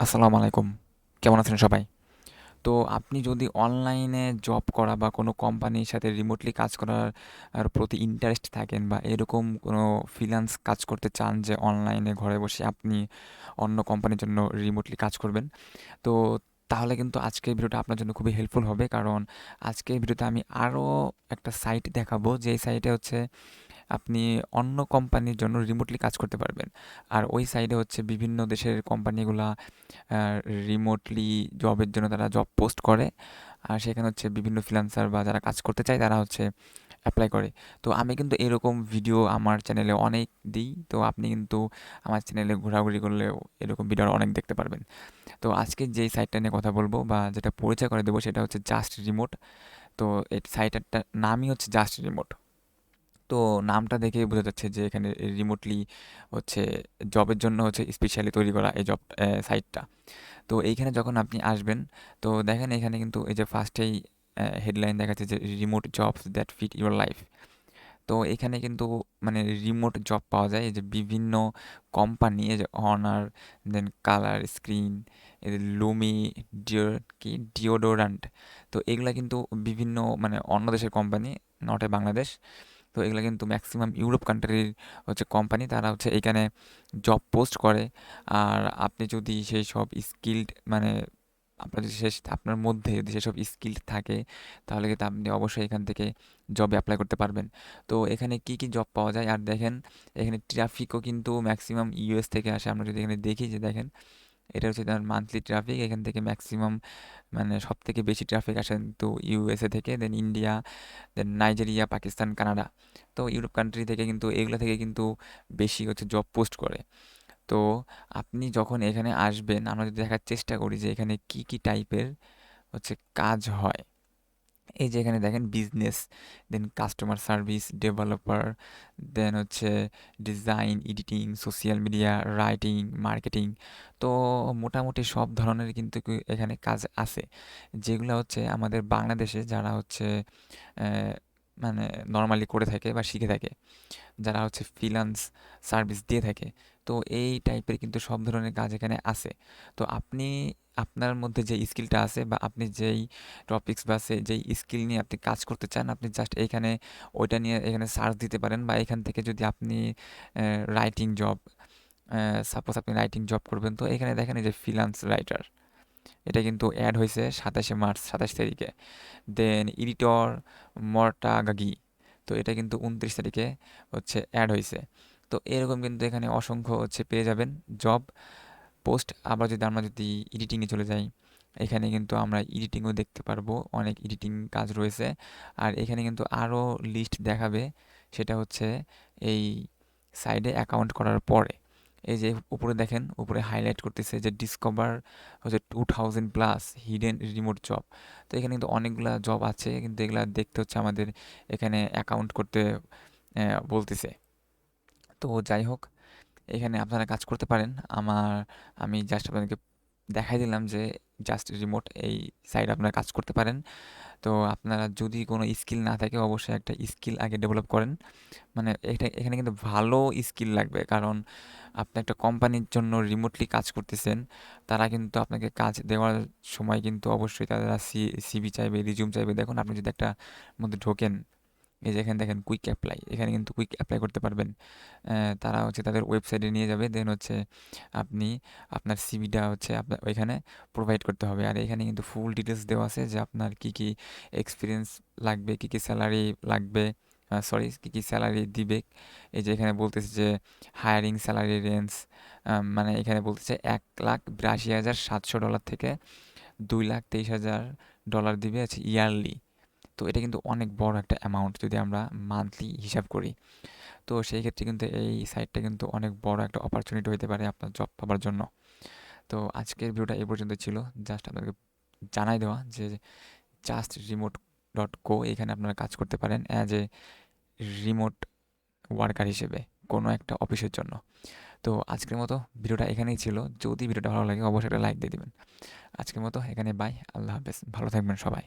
আসসালামু আলাইকুম। কেমন আছেন সবাই? তো আপনি যদি অনলাইনে জব করা বা কোনো কোম্পানির সাথে রিমোটলি কাজ করার প্রতি ইন্টারেস্ট থাকেন বা এরকম কোনো ফ্রিল্যান্স কাজ করতে চান যে অনলাইনে ঘরে বসে আপনি অন্য কোম্পানির জন্য রিমোটলি কাজ করবেন। তো তাহলে কিন্তু আজকের ভিডিওটা আপনার জন্য খুবই হেল্পফুল হবে। কারণ আজকের ভিডিওতে আমি আরও একটা সাইট দেখাবো, যেই সাইটে হচ্ছে আপনি অন্য কোম্পানির জন্য রিমোটলি কাজ করতে পারবেন। আর ওই সাইডে হচ্ছে বিভিন্ন দেশের কোম্পানিগুলা রিমোটলি জবের জন্য তারা জব পোস্ট করে। আর সেখানে হচ্ছে বিভিন্ন ফ্রিল্যান্সার বা যারা কাজ করতে চায় তারা হচ্ছে অ্যাপ্লাই করে। তো আমি কিন্তু এরকম ভিডিও আমার চ্যানেলে অনেক দিই। তো আপনি কিন্তু আমার চ্যানেলে ঘোরাঘুরি করলেও এরকম ভিডিও অনেক দেখতে পারবেন। তো আজকে যেই সাইটটা নিয়ে কথা বলবো বা যেটা পরিচয় করে দেবো সেটা হচ্ছে জাস্ট রিমোট। তো এই সাইটটার নামই হচ্ছে জাস্ট রিমোট। তো নামটা দেখেই বোঝা যাচ্ছে যে এখানে রিমোটলি হচ্ছে জবের জন্য হচ্ছে স্পেশালি তৈরি করা এই জব সাইটটা। তো এইখানে যখন আপনি আসবেন, তো দেখেন এখানে কিন্তু এই যে ফার্স্টেই হেডলাইন দেখাচ্ছে যে remote jobs that fit your life. তো এখানে কিন্তু মানে রিমোট জব পাওয়া যায়, এই যে বিভিন্ন কোম্পানি, এই যে অনার, দেন কালার স্ক্রিন, এই যে লুমি, ডিও কি ডিওডোরান্ট। তো এগুলা কিন্তু বিভিন্ন মানে অন্য দেশের কোম্পানি, নট এ বাংলাদেশ। তো এগুলো কিন্তু ম্যাক্সিমাম ইউরোপ কান্ট্রির হচ্ছে কোম্পানি, তারা হচ্ছে এখানে জব পোস্ট করে। আর আপনি যদি সেই সব স্কিল্ড মানে আপনার যদি আপনার মধ্যে যদি সেসব স্কিল থাকে, তাহলে কিন্তু আপনি অবশ্যই এখান থেকে জবে অ্যাপ্লাই করতে পারবেন। তো এখানে কি কি জব পাওয়া যায় আর দেখেন, এখানে ট্রাফিকও কিন্তু ম্যাক্সিমাম ইউএস থেকে আসে। আমরা যদি এখানে দেখি যে দেখেন, এটা হচ্ছে তার মান্থলি ট্রাফিক। এখান থেকে ম্যাক্সিমাম মানে সব থেকে বেশি ট্রাফিক আসে কিন্তু ইউএসএ থেকে, দেন ইন্ডিয়া, দেন নাইজেরিয়া, পাকিস্তান, কানাডা। তো ইউরোপ কান্ট্রি থেকে কিন্তু এগুলো থেকে কিন্তু বেশি হচ্ছে জব পোস্ট করে। তো আপনি যখন এখানে আসবেন, আমরা যদি দেখার চেষ্টা করি যে এখানে কি কি টাইপের হচ্ছে কাজ হয়। এই যে এখানে দেখেন বিজনেস, দেন কাস্টমার সার্ভিস, ডেভেলপার, দেন হচ্ছে design, editing, social media, writing, marketing. তো মোটামুটি সব ধরনের কিন্তু এখানে কাজ আছে, যেগুলো হচ্ছে আমাদের বাংলাদেশে যারা হচ্ছে আহ, মানে নর্মালি করে থাকে বা শিখে থাকে, যারা হচ্ছে ফ্রিল্যান্স সার্ভিস দিয়ে থাকে। তো এই টাইপের কিন্তু সব ধরনের কাজ এখানে আছে। তো আপনি আপনার মধ্যে যে স্কিলটা আছে বা আপনি যেই টপিকস বা যেই স্কিল নিয়ে আপনি কাজ করতে চান, আপনি জাস্ট এইখানে ওইটা নিয়ে এখানে সার্চ দিতে পারেন। বা এখান থেকে যদি আপনি রাইটিং জব, সাপোজ আপনি রাইটিং জব করবেন, তো এখানে দেখেন এই যে ফ্রিল্যান্স রাইটার, এটা কিন্তু অ্যাড হয়েছে 27শে মার্চ 27 তারিখে। দেন এডিটর মর্টাগাগি, তো এটা কিন্তু 29 তারিখে হচ্ছে অ্যাড হয়েছে। তো এরকম কিন্তু এখানে অসংখ্য হচ্ছে পেয়ে যাবেন জব পোস্ট। আবার যদি আমরা যদি এডিটিংয়ে চলে যাই, এখানে কিন্তু আমরা এডিটিংও দেখতে পারবো, অনেক এডিটিং কাজ রয়েছে। আর এখানে কিন্তু আরও লিস্ট দেখাবে, সেটা হচ্ছে এই সাইডে অ্যাকাউন্ট করার পরে। এই যে উপরে দেখেন, উপরে হাইলাইট করতেছে যে ডিসকভার হচ্ছে 2000+ হিডেন রিমোট জব। তো এখানে কিন্তু অনেকগুলা জব আছে, কিন্তু এগুলা দেখতে হচ্ছে আমাদের এখানে অ্যাকাউন্ট করতে বলতেছে। তো যাই হোক, এখানে আপনারা কাজ করতে পারেন। আমি জাস্ট আপনাদেরকে দেখাই দিলাম যে জাস্ট রিমোট এই সাইডে আপনারা কাজ করতে পারেন। তো আপনারা যদি কোনো স্কিল না থাকে, অবশ্যই একটা স্কিল আগে ডেভেলপ করেন। মানে এটা এখানে কিন্তু ভালো স্কিল লাগবে, কারণ আপনি একটা কোম্পানির জন্য রিমোটলি কাজ করতেছেন। তারা কিন্তু আপনাকে কাজ দেওয়ার সময় কিন্তু অবশ্যই তারা সিভি চাইবে, রিজিউম চাইবে। দেখুন আপনি যদি একটা মধ্যে ঢোকেন, এই যে এখানে দেখেন কুইক অ্যাপ্লাই, এখানে কিন্তু কুইক অ্যাপ্লাই করতে পারবেন। তারা হচ্ছে তাদের ওয়েবসাইটে নিয়ে যাবে, দেন হচ্ছে আপনি আপনার সিভিটা হচ্ছে আপনার ওইখানে প্রোভাইড করতে হবে। আর এখানে কিন্তু ফুল ডিটেলস দেওয়া আছে যে আপনার কি কি এক্সপিরিয়েন্স লাগবে, কি কি স্যালারি লাগবে, সরি কি কি স্যালারি দিবে। এই যে এখানে বলতেছে যে হায়ারিং স্যালারি রেঞ্জ, মানে এখানে বলতেছে $1,82,700 থেকে $2,23,000 দিবে আছে ইয়ারলি। তো এটা কিন্তু অনেক বড় একটা অ্যামাউন্ট যদি আমরা মান্থলি হিসাব করি। তো সেই ক্ষেত্রে কিন্তু এই সাইটটা কিন্তু অনেক বড় একটা অপরচুনিটি হতে পারে আপনার জব পাওয়ার জন্য। তো আজকের ভিডিওটা এই পর্যন্ত ছিল, জাস্ট আপনাদেরকে জানাই দেওয়া যে JustRemote.co, এখানে আপনারা কাজ করতে পারেন অ্যাজ এ রিমোট ওয়ার্কার হিসেবে কোনো একটা অফিসের জন্য। তো আজকের মতো ভিডিওটা এখানেই ছিল। যদি ভিডিওটা ভালো লাগে অবশ্যই একটা লাইক দিয়ে দিবেন। আজকের মতো এখানে বাই, আল্লাহ হাফেজ, ভালো থাকবেন সবাই।